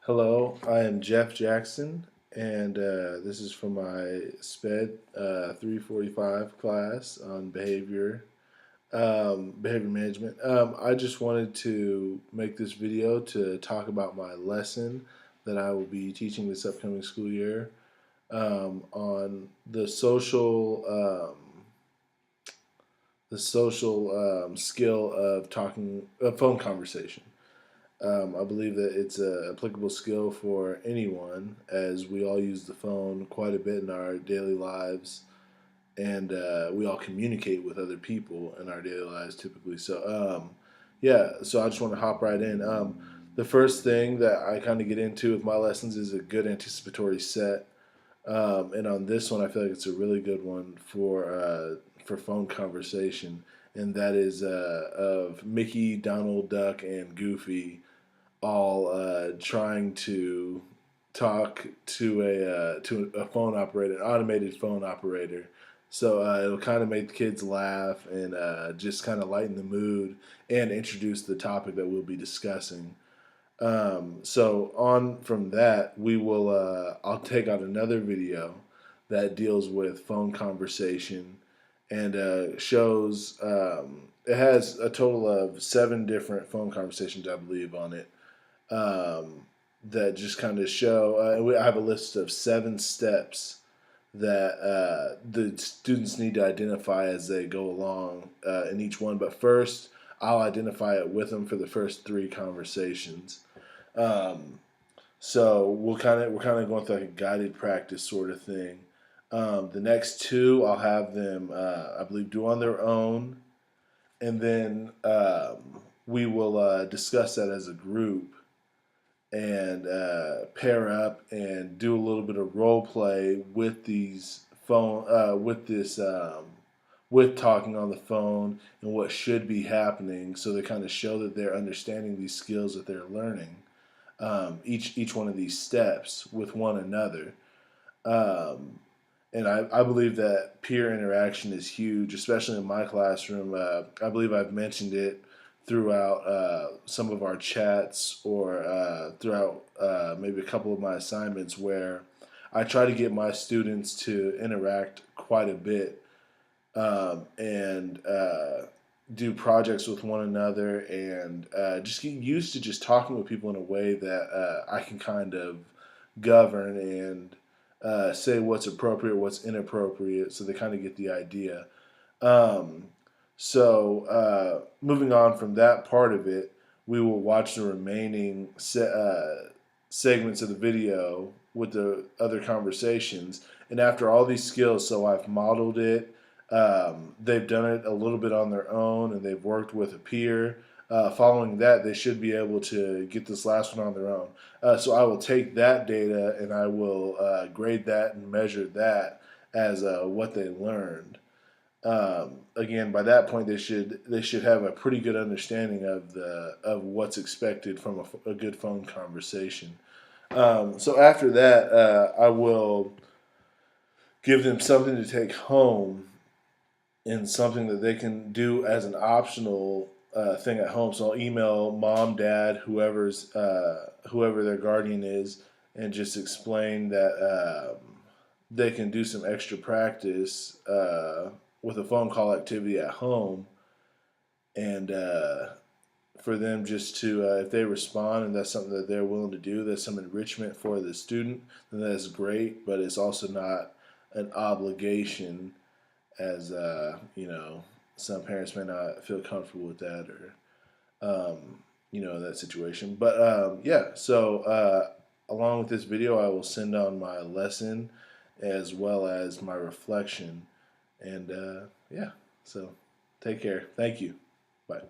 Hello, I am Jeff Jackson, and this is for my SPED 345 class on behavior management. I just wanted to make this video to talk about my lesson that I will be teaching this upcoming school year on the social skill of talking a phone conversation. I believe that it's an applicable skill for anyone, as we all use the phone quite a bit in our daily lives, and we all communicate with other people in our daily lives typically. So I just want to hop right in. The first thing that I kind of get into with my lessons is a good anticipatory set, and on this one, I feel like it's a really good one for phone conversation, and that is of Mickey, Donald Duck, and Goofy all trying to talk to a phone operator, an automated phone operator. So it'll kind of make the kids laugh and just kind of lighten the mood and introduce the topic that we'll be discussing. So on from that, we will. I'll take out another video that deals with phone conversation and shows. It has a total of 7 different phone conversations, I believe, on it that just kind of show. I have a list of 7 steps that the students need to identify as they go along in each one. But first, I'll identify it with them for the first 3 conversations. Um, so we're kind of going through like a guided practice sort of thing. The next 2, I'll have them, I believe, do on their own, and then we will discuss that as a group and pair up and do a little bit of role play with these phone with talking on the phone and what should be happening, so they kind of show that they're understanding these skills that they're learning, each one of these steps with one another. um, and I believe that peer interaction is huge, especially in my classroom. I believe I've mentioned it throughout some of our chats, or throughout maybe a couple of my assignments, where I try to get my students to interact quite a bit, and do projects with one another, and just get used to just talking with people in a way that I can kind of govern and say what's appropriate, what's inappropriate, so they kind of get the idea. Um, Moving on from that part of it, we will watch the remaining segments of the video with the other conversations. And after all these skills, so I've modeled it, they've done it a little bit on their own, and they've worked with a peer. Following that, they should be able to get this last one on their own. So I will take that data and I will grade that and measure that as what they learned. Again, by that point, they should have a pretty good understanding of what's expected from a good phone conversation. So after that, I will give them something to take home and something that they can do as an optional thing at home. So I'll email mom, dad, whoever their guardian is, and just explain that they can do some extra practice with a phone call activity at home, and for them just to, if they respond and that's something that they're willing to do, that's some enrichment for the student, then that's great. But it's also not an obligation, as some parents may not feel comfortable with that, or that situation. But yeah, so along with this video, I will send on my lesson as well as my reflection. And yeah, so take care. Thank you. Bye.